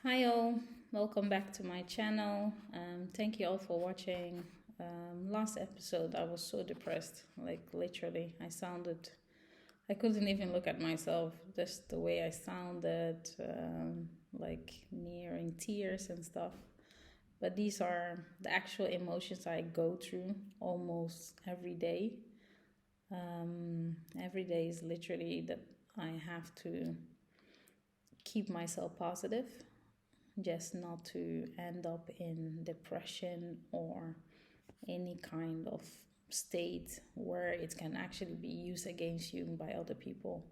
Hi all, welcome back to my channel. Thank you all for watching. Last episode I was so depressed, like literally I couldn't even look at myself, just the way I sounded, like nearing tears and stuff. But these are the actual emotions I go through almost every day. Every day is literally that I have to keep myself positive, just not to end up in depression or any kind of state where it can actually be used against you by other people,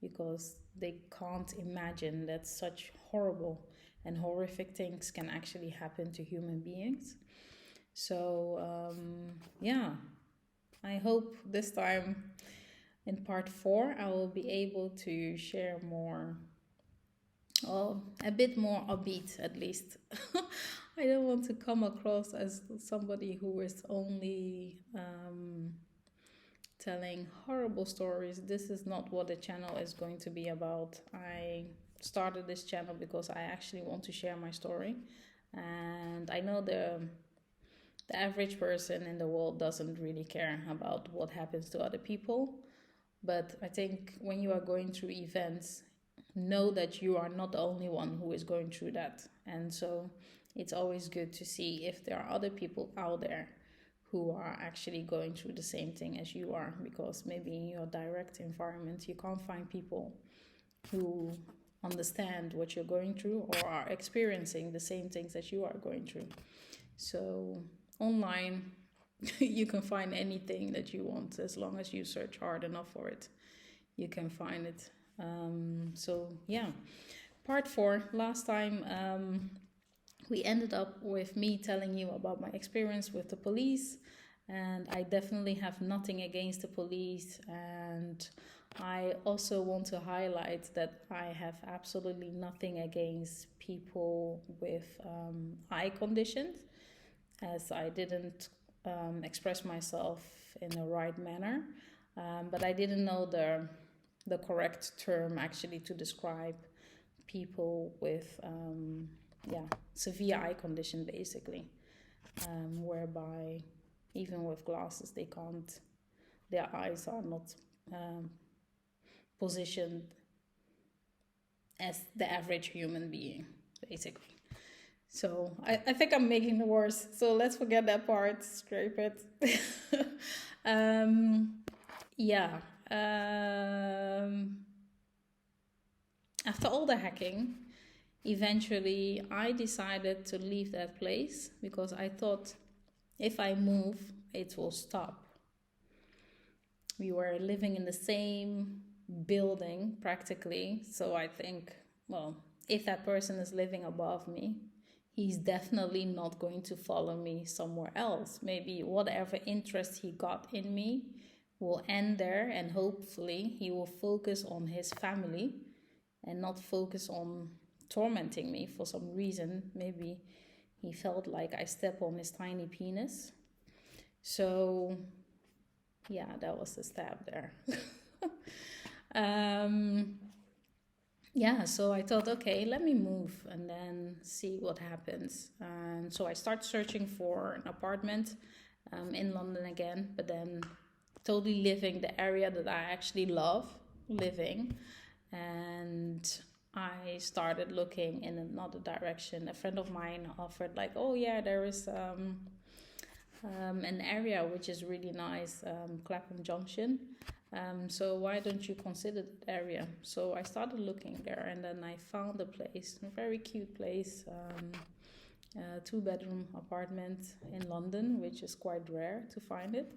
because they can't imagine that such horrible and horrific things can actually happen to human beings. So, yeah, I hope this time in part 4 I will be able to share more, a bit more upbeat at least. I don't want to come across as somebody who is only telling horrible stories. This is not what the channel is going to be about. I started this channel because I actually want to share my story, and I know the average person in the world doesn't really care about what happens to other people. But I think when you are going through events, know that you are not the only one who is going through that. And so it's always good to see if there are other people out there who are actually going through the same thing as you are, because maybe in your direct environment you can't find people who understand what you're going through or are experiencing the same things that you are going through. So online you can find anything that you want as long as you search hard enough for it. You can find it. So yeah, part 4. Last time we ended up with me telling you about my experience with the police, and I definitely have nothing against the police, and I also want to highlight that I have absolutely nothing against people with eye conditions, as I didn't express myself in the right manner, but I didn't know the correct term actually to describe people with severe eye condition, basically, whereby even with glasses their eyes are not positioned as the average human being, basically. So I think I'm making it worse. So let's forget that part, scrape it. Yeah. After all the hacking, eventually I decided to leave that place because I thought if I move, it will stop. We were living in the same building practically. So I think, well, if that person is living above me, he's definitely not going to follow me somewhere else. Maybe whatever interest he got in me will end there, and hopefully he will focus on his family and not focus on tormenting me for some reason. Maybe he felt like I stepped on his tiny penis. So yeah, that was the stab there. Yeah, so I thought, okay, let me move and then see what happens. And so I start searching for an apartment in London again, but then totally living the area that I actually love living. And I started looking in another direction. A friend of mine offered, like, oh yeah, there is an area which is really nice, Clapham Junction. So why don't you consider that area? So I started looking there, and then I found a place, a very cute place, a 2-bedroom apartment in London, which is quite rare to find it.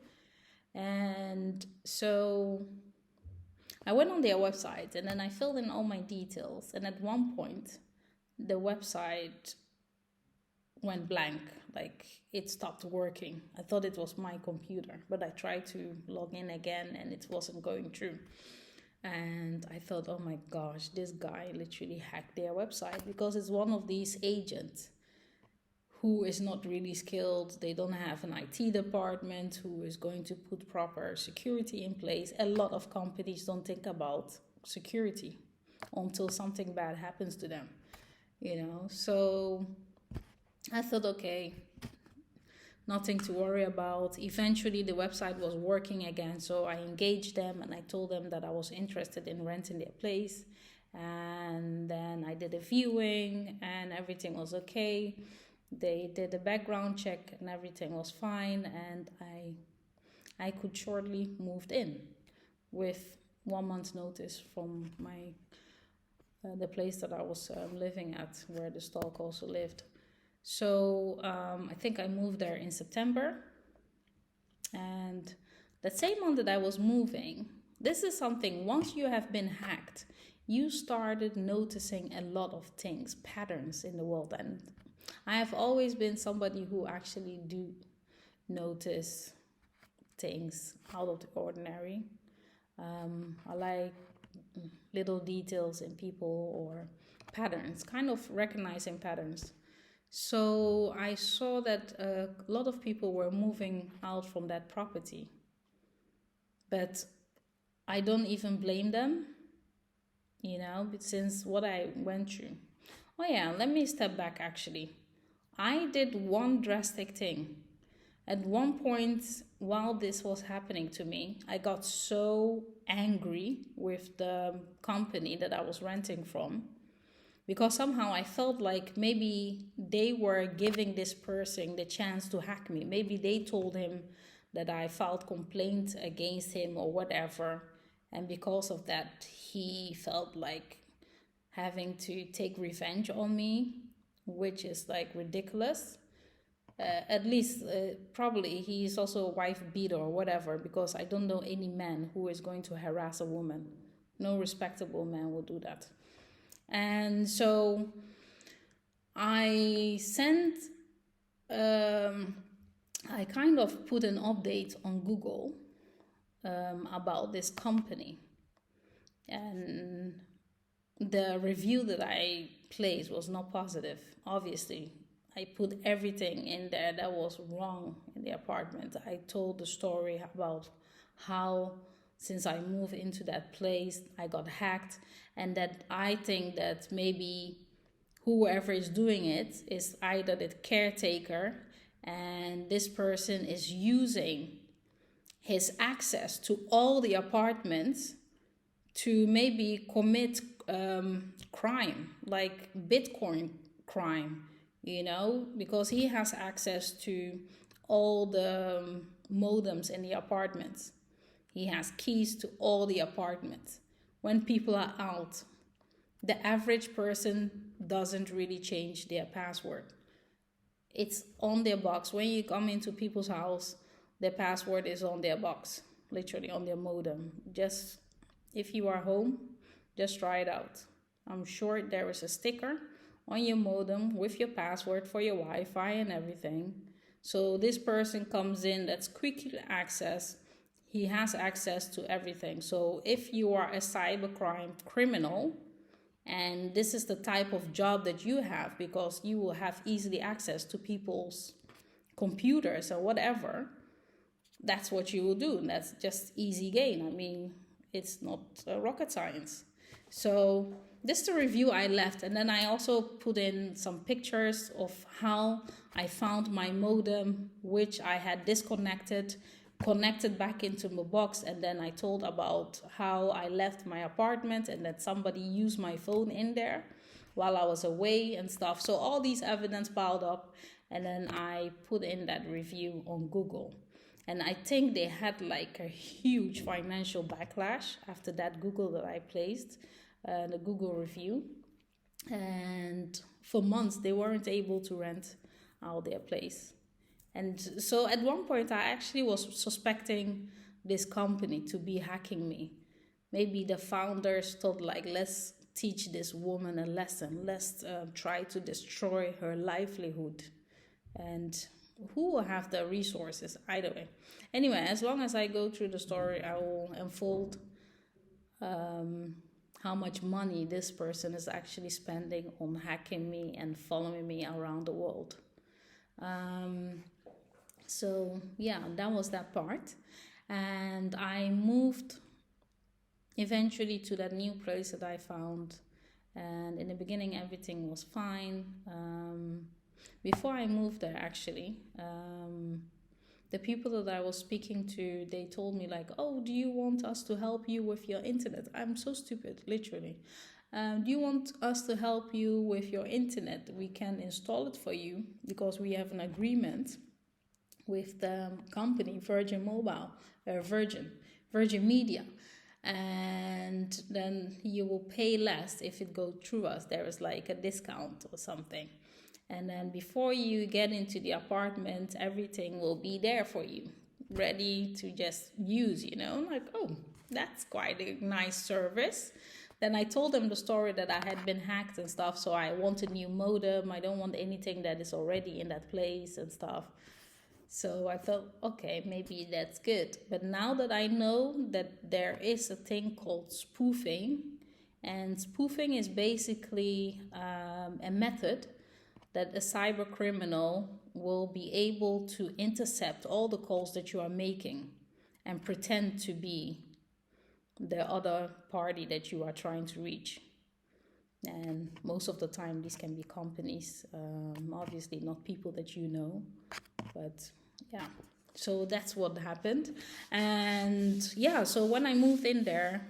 And so I went on their website, and then I filled in all my details. And at one point, the website went blank, like it stopped working. I thought it was my computer, but I tried to log in again and it wasn't going through. And I thought, oh my gosh, this guy literally hacked their website, because it's one of these agents who is not really skilled. They don't have an IT department who is going to put proper security in place. A lot of companies don't think about security until something bad happens to them. So I thought, okay, nothing to worry about. Eventually, the website was working again, so I engaged them and I told them that I was interested in renting their place. And then I did a viewing, and everything was okay. They did a background check, and everything was fine. And I could shortly moved in with 1 month's notice from the place that I was living at, where the stalk also lived. So I think I moved there in September. And that same month that I was moving, this is something, once you have been hacked, you started noticing a lot of things, patterns in the world. And I have always been somebody who actually do notice things out of the ordinary. I like little details in people or patterns, kind of recognizing patterns. So I saw that a lot of people were moving out from that property. But I don't even blame them, since what I went through. Oh, yeah, let me step back actually. I did one drastic thing. At one point, while this was happening to me, I got so angry with the company that I was renting from, because somehow I felt like maybe they were giving this person the chance to hack me. Maybe they told him that I filed complaint against him or whatever, and because of that, he felt like having to take revenge on me, which is like ridiculous. At least, probably he's also a wife beater or whatever, because I don't know any man who is going to harass a woman. No respectable man will do that. And so I sent, I kind of put an update on Google about this company. And the review that I placed was not positive, obviously. I put everything in there that was wrong in the apartment. I told the story about how, since I moved into that place, I got hacked, and that I think that maybe whoever is doing it is either the caretaker, and this person is using his access to all the apartments to maybe commit crime, like Bitcoin crime, because he has access to all the modems in the apartments. He has keys to all the apartments. When people are out, the average person doesn't really change their password. It's on their box. When you come into people's house, their password is on their box, literally on their modem. Just, if you are home, just try it out. I'm sure there is a sticker on your modem with your password for your Wi-Fi and everything. So this person comes in, that's quickly access. He has access to everything. So if you are a cybercrime criminal, and this is the type of job that you have, because you will have easily access to people's computers or whatever, that's what you will do. That's just easy gain. I mean, it's not rocket science. So this is the review I left. And then I also put in some pictures of how I found my modem, which I had disconnected, connected back into my box. And then I told about how I left my apartment and that somebody used my phone in there while I was away and stuff. So all these evidence piled up. And then I put in that review on Google. And I think they had like a huge financial backlash after that Google that I placed, the Google review. And for months, they weren't able to rent out their place. And so at one point, I actually was suspecting this company to be hacking me. Maybe the founders thought, like, let's teach this woman a lesson. Let's try to destroy her livelihood. And who will have the resources? Either way. Anyway, as long as I go through the story, I will unfold how much money this person is actually spending on hacking me and following me around the world. So yeah, that was that part. And I moved eventually to that new place that I found. And in the beginning, everything was fine. Before I moved there, actually, the people that I was speaking to, they told me like, oh, do you want us to help you with your internet? I'm so stupid, literally. Do you want us to help you with your internet? We can install it for you because we have an agreement with the company Virgin Mobile, Virgin Media. And then you will pay less if it goes through us. There is like a discount or something. And then before you get into the apartment, everything will be there for you, ready to just use, you know. Like, oh, that's quite a nice service. Then I told them the story that I had been hacked and stuff, so I want a new modem. I don't want anything that is already in that place and stuff. So I thought, okay, maybe that's good. But now that I know that there is a thing called spoofing, and spoofing is basically a method that a cyber criminal will be able to intercept all the calls that you are making and pretend to be the other party that you are trying to reach. And most of the time, these can be companies, obviously not people that you know, but yeah. So that's what happened. And yeah, so when I moved in there,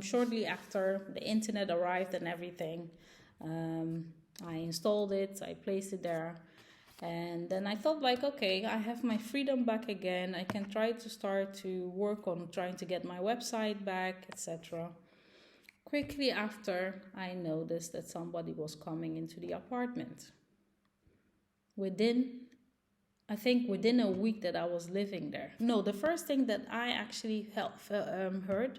shortly after the internet arrived and everything, I installed it, I placed it there, and then I thought like, okay, I have my freedom back again. I can try to start to work on trying to get my website back, etc. Quickly after, I noticed that somebody was coming into the apartment. Within a week that I was living there. No, the first thing that I actually heard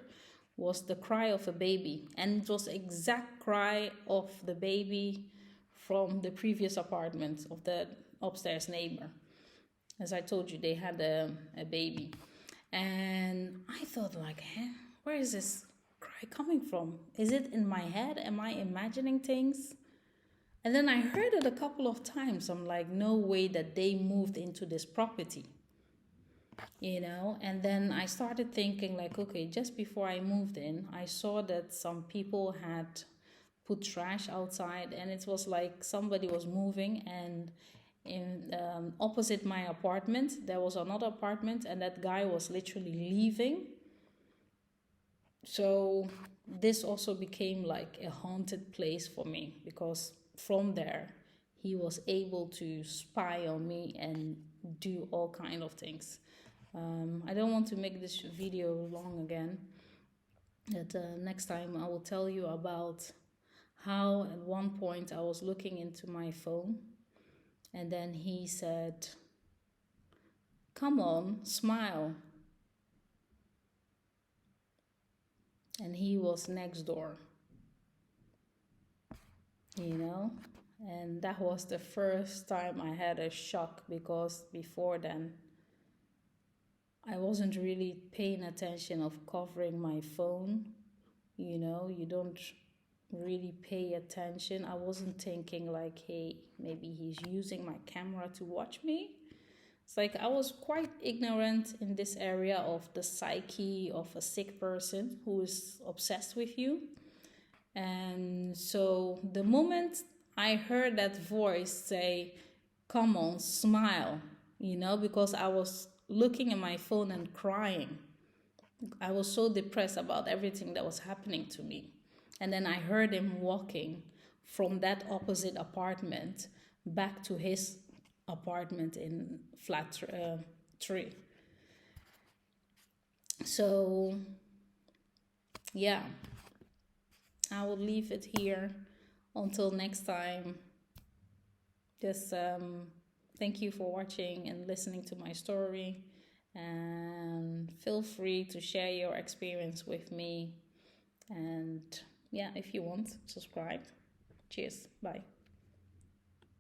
was the cry of a baby. And it was the exact cry of the baby from the previous apartment of the upstairs neighbor. As I told you, they had a baby. And I thought like, where is this cry coming from? Is it in my head? Am I imagining things? And then I heard it a couple of times. I'm like, no way that they moved into this property, you know. And then I started thinking like, okay, just before I moved in, I saw that some people had put trash outside, and it was like somebody was moving, and in opposite my apartment there was another apartment, and that guy was literally leaving. So this also became like a haunted place for me, because from there he was able to spy on me and do all kind of things. I don't want to make this video long again. That next time I will tell you about how at one point I was looking into my phone, and then he said, "Come on, smile." And he was next door, you know. And that was the first time I had a shock, because before then I wasn't really paying attention of covering my phone. You know, you don't really pay attention. I wasn't thinking like, hey, maybe he's using my camera to watch me. It's like I was quite ignorant in this area of the psyche of a sick person who is obsessed with you. And so the moment I heard that voice say, "Come on, smile," you know, because I was looking at my phone and crying. I was so depressed about everything that was happening to me. And then I heard him walking from that opposite apartment back to his apartment in flat 3. So, yeah, I will leave it here until next time. Just thank you for watching and listening to my story. And feel free to share your experience with me. And yeah, if you want, subscribe. Cheers. Bye.